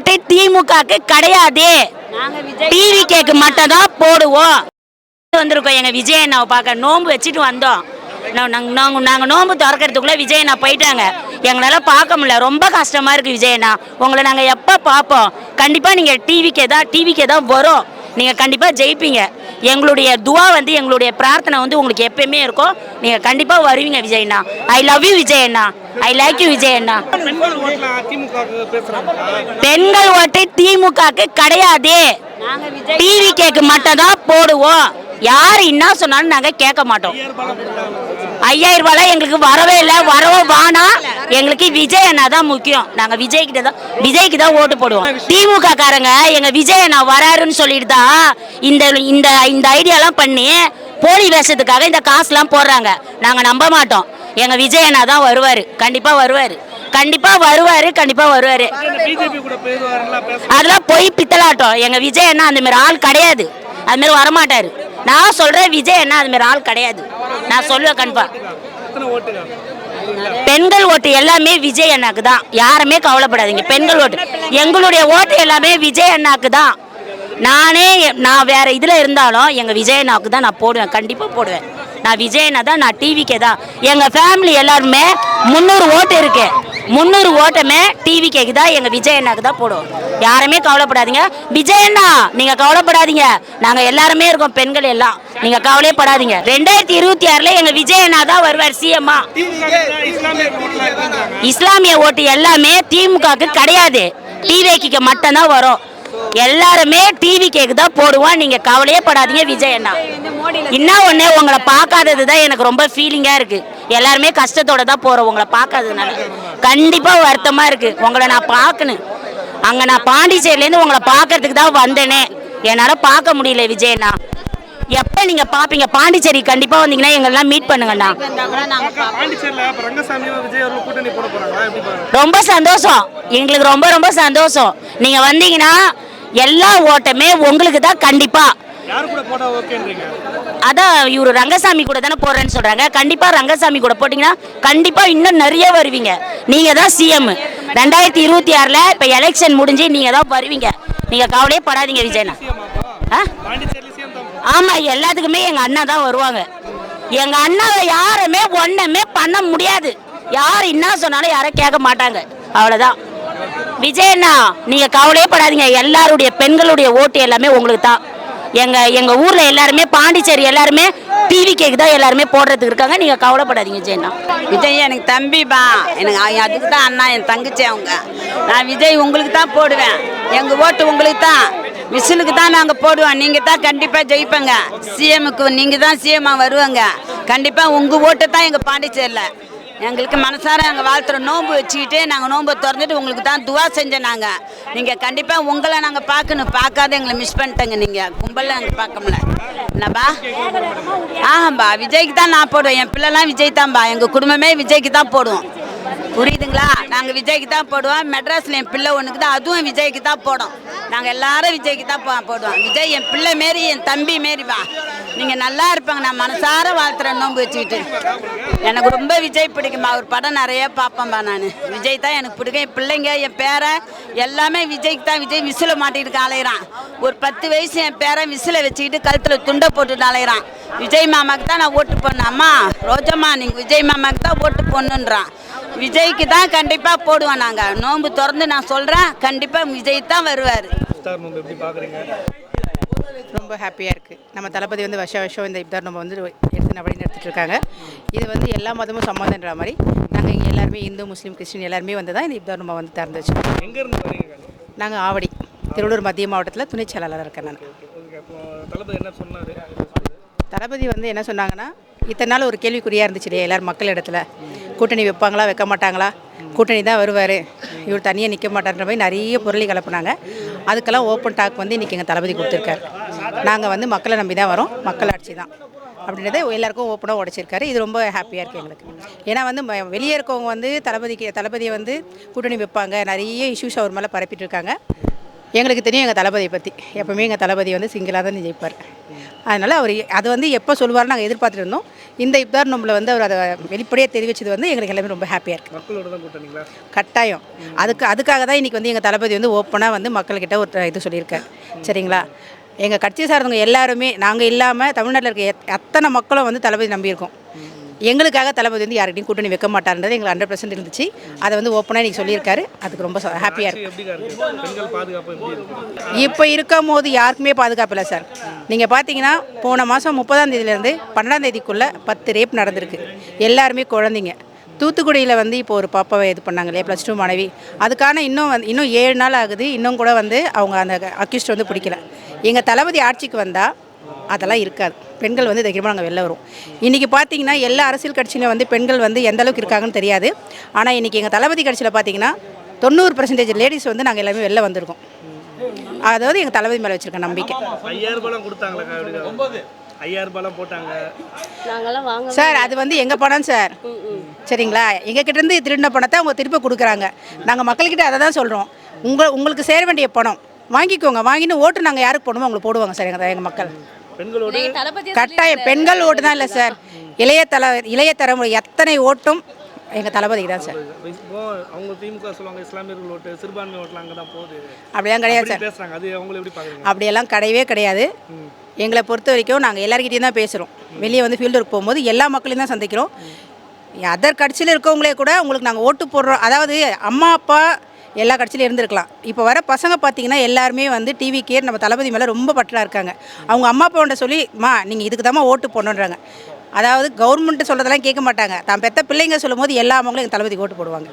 ஓட்டு திமுகக்கு கிடையாது. டிவிகேக்கு மட்டும் தான் போடுவோம். வந்திருக்கோம் எங்க விஜய் அண்ணாவை பார்க்க. நோன்பு வச்சுட்டு வந்தோம். நாங்கள் நோன்பு திறக்கிறதுக்குள்ள விஜய் அண்ணா போயிட்டாங்க. எங்களால் பார்க்க முடியல. ரொம்ப கஷ்டமா இருக்கு விஜய் அண்ணா. உங்களை நாங்கள் எப்போ பார்ப்போம்? கண்டிப்பாக நீங்கள் டிவிக்கே தான் வரும். நீங்கள் கண்டிப்பாக ஜெயிப்பீங்க. எங்களுடைய துவா வந்து எங்களுடைய பிரார்த்தனை வந்து உங்களுக்கு எப்பயுமே இருக்கும். நீங்கள் கண்டிப்பாக வருவீங்க விஜய் அண்ணா. ஐ லவ் யூ விஜய் அண்ணா. ஐ லைக் யூ விஜய் அண்ணா. பெண்கள் ஓட்டு திமுகக்கு கிடையாது. டிவிகேக்கு மட்டும் தான் போடுவோம். யார் என்ன சொன்னாலும் நாங்கள் கேட்க மாட்டோம். 5000 ரூபாய் எங்களுக்கு வரவே இல்லை. வரவோ வானா எங்களுக்கு விஜய் அண்ணா தான் முக்கியம். நாங்கள் விஜய்க்கு தான் ஓட்டு போடுவோம். திமுக காரங்க எங்க விஜய் அண்ணா வராருன்னு சொல்லிட்டு தான் இந்த ஐடியாலாம் பண்ணி போலி வேஷத்துக்காக இந்த காசுலாம் போடுறாங்க. நாங்கள் நம்ப மாட்டோம். எங்க விஜய் அண்ணா தான் வருவார். கண்டிப்பாக வருவார். அதெல்லாம் போய் பித்தலாட்டம். எங்க விஜய் அண்ணா அந்த மாதிரி ஆள் கிடையாது. அது மாதிரி வரமாட்டாரு. நான் சொல்றேன் விஜய் அண்ணா அது மாதிரி ஆள் கிடையாது. நான் சொல்லுவேன் கண்டிப்பா. பெண்கள் ஓட்டு எல்லாமே விஜய் அண்ணாக்கு தான். யாருமே கவலைப்படாதீங்க. பெண்கள் ஓட்டு எங்களுடைய ஓட்டு எல்லாமே விஜய் அண்ணாக்கு தான். நான் வேற இதுல இருந்தாலும் எங்க விஜய் அண்ணாவுக்கு தான் நான் போடுவேன். கண்டிப்பா போடுவேன். நான் விஜய் அண்ணா தான். நான் டிவிக்கே தான். எங்க ஃபேமிலி எல்லாருமே 300 ஓட்டு இருக்கு. 300 ஓட்டமே டிவிக்கேக்கு தான். எங்க விஜய் அண்ணாக்கு தான் போடுவோம். யாருமே கவலைப்படாதீங்க. விஜய் அண்ணா நீங்க கவலைப்படாதீங்க. நாங்க எல்லாருமே இருக்கோம். பெண்கள் எல்லாம் நீங்க கவலையே படாதீங்க. 2026 எங்க விஜய் அண்ணா தான் வருவார் சிஎம்மா. இஸ்லாமிய ஓட்டு எல்லாமே திமுகக்கு கிடையாது. டிவிக்கு மட்டும் தான் வரும். எல்லாருமே டிவிகேக்கு தான் போடுவோம். நீங்க கவலையே படாதீங்க விஜய் அண்ணா. இன்னும் ஒண்ணு, உங்களை பார்க்காதது தான் எனக்கு ரொம்ப ஃபீலிங்கா இருக்கு. எல்லாருமே கஷ்டத்தோட தான் போறோம். உங்களை பார்க்காததுனால கண்டிப்பா வருத்தமா இருக்கு. உங்களை நான் பார்க்கணும். அங்க நான் பாண்டிச்சேரியிலேருந்து உங்களை பார்க்கறதுக்கு தான் வந்தேனே. என்னால பார்க்க முடியல விஜய் அண்ணா. எப்ப நீங்க பாப்பீங்க? பாண்டிச்சேரி கண்டிப்பா வந்தீங்கன்னா எங்கெல்லாம் மீட் பண்ணுங்கண்ணா. ரொம்ப சந்தோஷம். எங்களுக்கு ரொம்ப ரொம்ப சந்தோஷம். நீங்க வந்தீங்கன்னா எல்லா ஓட்டமே உங்களுக்கு தான். கண்டிப்பா அதான் இவரு ரங்கசாமி கூட தானே போடுறேன்னு சொல்றாங்க. கண்டிப்பா ரங்கசாமி கூட போட்டீங்கன்னா கண்டிப்பா இன்னும் நிறைய வருவீங்க. நீங்க தான் சிஎம். 2026 இப்ப எலெக்ஷன் முடிஞ்சு நீங்க தான் வருவீங்க. நீங்க கவலையே படாதீங்க விஜயண்ணா. ஆமா, எல்லாத்துக்குமே எங்க அண்ணா தான் வருவாங்க. எங்க அண்ணாவை யாருமே ஒண்ணுமே பண்ண முடியாது. யார் என்ன சொன்னாலும் யாரும் கேட்க மாட்டாங்க. அவ்வளவுதான். விஜயண்ணா நீங்க கவலையே படாதீங்க. எல்லாருடைய பெண்களுடைய ஓட்டு எல்லாமே உங்களுக்கு தான். எங்க ஊர்ல எல்லாருமே பாண்டிச்சேரி எல்லாருமே டிவிகேக்கு தான் எல்லாருமே போடுறதுக்கு இருக்காங்க. நீங்க கவலைப்படாதீங்க விஜயண்ணா. விஜய் எனக்கு தம்பிப்பா. எனக்கு அதுக்கு தான் அண்ணா, என் தங்கச்சி அவங்க. நான் விஜய் உங்களுக்கு தான் போடுவேன். எங்க ஓட்டு உங்களுக்கு தான். விசிலுக்கு தான் நாங்கள் போடுவோம். நீங்கள் தான் கண்டிப்பாக ஜெயிப்பங்க. சிஎம்முக்கு நீங்கள் தான் சிஎம்மாக வருவாங்க. கண்டிப்பாக உங்கள் ஓட்டு தான் எங்கள் பாண்டிச்சேரியில். எங்களுக்கு மனசார நாங்கள் வாழ்த்துறோம். நோன்பு வச்சுக்கிட்டு நாங்கள் நோன்பை திறந்துட்டு உங்களுக்கு தான் துவா செஞ்சோம். நாங்கள் நீங்கள் கண்டிப்பாக உங்களை நாங்கள் பார்க்கணும். பார்க்காத எங்களை மிஸ் பண்ணிட்டேங்க. நீங்கள் கும்பலில் நாங்கள் பார்க்க முடியல. என்னப்பா? ஆஹாம்பா, விஜய்க்கு தான் நான் போடுவேன். என் பிள்ளைலாம் விஜய் தான்ப்பா. எங்கள் குடும்பமே விஜய்க்கு தான் போடுவோம். புரியுதுங்களா? நாங்கள் விஜய்க்கு தான் போடுவோம். மெட்ராஸில் என் பிள்ளை ஒன்றுக்கு தான், அதுவும் விஜய்க்கு தான் போடும். நாங்கள் எல்லாரும் விஜய்க்கு தான் போடுவோம். விஜய் என் பிள்ளை மாரி, என் தம்பி மாரிப்பா. நீங்கள் நல்லா இருப்பாங்க. நான் மனசார வாழ்த்துறேன் நோன்பு வச்சுக்கிட்டு. எனக்கு ரொம்ப விஜய் பிடிக்குமா. அவர் படம் நிறைய பார்ப்பேன்பா. நான் விஜய் தான் எனக்கு பிடிக்கும். என் பிள்ளைங்க, என் பேரன் எல்லாமே விஜய்க்கு தான். விஜய் விசில மாட்டிட்டு அலையிறான். ஒரு 10 வயசு என் பேரன் விசில வச்சுக்கிட்டு கழுத்தில் துண்டை போட்டுட்டு அலையிறான். விஜய் மாமாக்கு தான் நான் ஓட்டு போடணும். அம்மா ரோஜம்மா நீங்கள் விஜய் மாமாக்கு தான் ஓட்டு போடணுன்றான். விஜய்க்கு தான் கண்டிப்பாக போடுவோம். நாங்கள் நோன்பு திறந்து நான் சொல்கிறேன். கண்டிப்பாக விஜய் தான் வருவார். ரொம்ப ஹாப்பியாக இருக்குது. நம்ம தளபதி வந்து வருஷம் இந்த இப்தார் நோன்பை வந்து எடுத்து வழி நடத்திட்டு இருக்காங்க. இது வந்து எல்லா மதமும் சம்மந்தன்ற மாதிரி நாங்கள் இங்கே எல்லாருமே இந்து, முஸ்லீம், கிறிஸ்டின் எல்லாருமே வந்து தான் இந்த இப்தார் நோன்பை வந்து திறந்து வச்சுருக்கோம். எங்கேருந்து வரீங்க? நாங்கள் ஆவடி, திருவள்ளூர் மத்திய மாவட்டத்தில் துணை செயலாளராக இருக்கேன் நான். தளபதி என்ன சொன்னார்? தளபதி வந்து என்ன சொன்னாங்கன்னா, இத்தனை நாள் ஒரு கேள்விக்குறியாக இருந்துச்சு இல்லையா எல்லோரும் மக்கள் இடத்துல. கூட்டணி வைப்பாங்களா வைக்க மாட்டாங்களா, கூட்டணி தான் வருவார், இவர் தனியாக நிற்க மாட்டார்ன்ற மாதிரி நிறைய பொருளை கலப்புனாங்க. அதுக்கெல்லாம் ஓப்பன் டாக் வந்து இன்றைக்கி எங்கள் தளபதி கொடுத்துருக்காரு. நாங்கள் வந்து மக்களை நம்பி தான் வரோம், மக்கள் ஆட்சி தான் அப்படின்றத எல்லாருக்கும் ஓப்பனாக உடைச்சிருக்காரு. இது ரொம்ப ஹாப்பியாக இருக்குது எங்களுக்கு. ஏன்னா வந்து வெளியே இருக்கவங்க வந்து தளபதியை வந்து கூட்டணி வைப்பாங்க, நிறைய இஷ்யூஸ் அவர் மேலே பரப்பிட்டு இருக்காங்க. எங்களுக்கு தெரியும் எங்கள் தளபதியை பற்றி. எப்போவுமே எங்கள் தளபதி வந்து சிங்கிளாக தான் ஜெயிப்பார். அதனால் அவர் அது வந்து எப்போ சொல்லுவார்னு நாங்கள் எதிர்பார்த்துட்டு இருந்தோம். இந்த இப்தார் நோம்பில் வந்து அவர் அதை வெளிப்படையாக தெரிவிச்சது வந்து எங்களுக்கு எல்லாமே ரொம்ப ஹாப்பியாக இருக்குது. மக்களோட தான் கூட்டணிங்களா? கட்டாயம் அதுக்காக தான் இன்றைக்கி வந்து எங்கள் தளபதி வந்து ஓப்பனாக வந்து மக்கள்கிட்ட ஒரு இது சொல்லியிருக்காரு. சரிங்களா? எங்கள் கட்சியை சார்ந்தவங்க எல்லாருமே நாங்கள் இல்லாமல் தமிழ்நாட்டில் இருக்க அத்தனை மக்களும் வந்து தளபதி நம்பியிருக்கோம். எங்களுக்காக தளபதி வந்து யார்கிட்டையும் கூட்டணி வைக்க மாட்டார்ன்றது எங்களுக்கு 100% இருந்துச்சு. அதை வந்து ஓப்பனாக இன்றைக்கி சொல்லியிருக்காரு. அதுக்கு ரொம்ப ஹாப்பியாக இருக்குது. எப்படிக்கா இருக்கு? பெண்கள் பாதுகாப்பு எப்படி இருக்கு? இப்போ இருக்கும் போது யாருக்குமே பாதுகாப்பு இல்லை சார். நீங்கள் பார்த்தீங்கன்னா போன மாதம் 30ஆம் தேதியிலேருந்து 12ஆம் தேதிக்குள்ளே 10 ரேப் நடந்திருக்கு. எல்லாருமே குழந்தைங்க. தூத்துக்குடியில் வந்து இப்போ ஒரு பாப்பாவை இது பண்ணாங்க இல்லையா, +2 மாணவி. அதுக்கான இன்னும் 7 நாள் ஆகுது. இன்னும் கூட வந்து அவங்க அந்த அக்யூஸ்ட் வந்து பிடிக்கல. எங்கள் தளபதி ஆட்சிக்கு வந்தால் அதெல்லாம் இருக்காது. பெண்கள் வந்து தைரியமாக நாங்கள் வெளில வரும். இன்றைக்கி பார்த்தீங்கன்னா எல்லா அரசியல் கட்சியிலும் வந்து பெண்கள் வந்து எந்த அளவுக்கு இருக்காங்கன்னு தெரியாது. ஆனால் இன்றைக்கி எங்கள் தளபதி கட்சியில் பார்த்தீங்கன்னா 90% லேடிஸ் வந்து நாங்கள் எல்லாமே வெளில வந்திருக்கோம். அதாவது எங்கள் தளபதி மேலே வச்சுருக்க நம்பிக்கை. 5000 ரூபாய் கொடுத்தாங்களா? 5000 ரூபாய் போட்டாங்க சார். அது வந்து எங்கள் பணம் சார். சரிங்களா? எங்ககிட்டேருந்து திருடின பணத்தை அவங்க திருப்பி கொடுக்குறாங்க. நாங்கள் மக்கள்கிட்ட அதை தான் சொல்கிறோம். உங்களுக்கு சேர வேண்டிய பணம் வாங்கிக்கோங்க. வாங்கின்னு ஓட்டு நாங்கள் யாருக்கு போடணுமோ அவங்களுக்கு போடுவாங்க சார் எங்கள் மக்கள். பெண்களோட கட்டாயம் பெண்கள் ஓட்டு தான் இல்லை சார். இளைய தலைமுறை எத்தனை ஓட்டும் எங்கள் தளபதிக்கு தான் சார். இப்போ அவங்க திமுக சொல்லுவாங்க இஸ்லாமியர்கள் ஓட்டு, சிறுபான்மை ஓட்டுலாம் அங்கே தான் போகுது. அப்படிலாம் கிடையாது சார். பேசுகிறாங்க. அது அவங்களை எப்படி பார்க்குறீங்க? அப்படியெல்லாம் கிடையவே கிடையாது. எங்களை பொறுத்த வரைக்கும் நாங்கள் எல்லாருக்கிட்டையும் தான் பேசுகிறோம். வெளியே வந்து ஃபீல்டு ஒர்க் போகும்போது எல்லா மக்களையும் தான் சந்திக்கிறோம். அதர் கட்சியில் இருக்கவங்களே கூட உங்களுக்கு நாங்கள் ஓட்டு போடுறோம். அதாவது அம்மா அப்பா எல்லா கட்சியிலும் இருந்திருக்கலாம். இப்போ வர பசங்க பார்த்தீங்கன்னா எல்லாருமே வந்து டிவிக்கே நம்ம தளபதி மேலே ரொம்ப பற்றா இருக்காங்க. அவங்க அம்மா அப்பாவோட சொல்லி நீங்கள் இதுக்கு தான் ஓட்டு போடணுன்றாங்க. அதாவது கவர்மெண்ட்டு சொல்கிறதெல்லாம் கேட்க மாட்டாங்க. தான் பெற்ற பிள்ளைங்க சொல்லும் போது எல்லா அவங்களும் எங்கள் தளபதிக்கு ஓட்டு போடுவாங்க.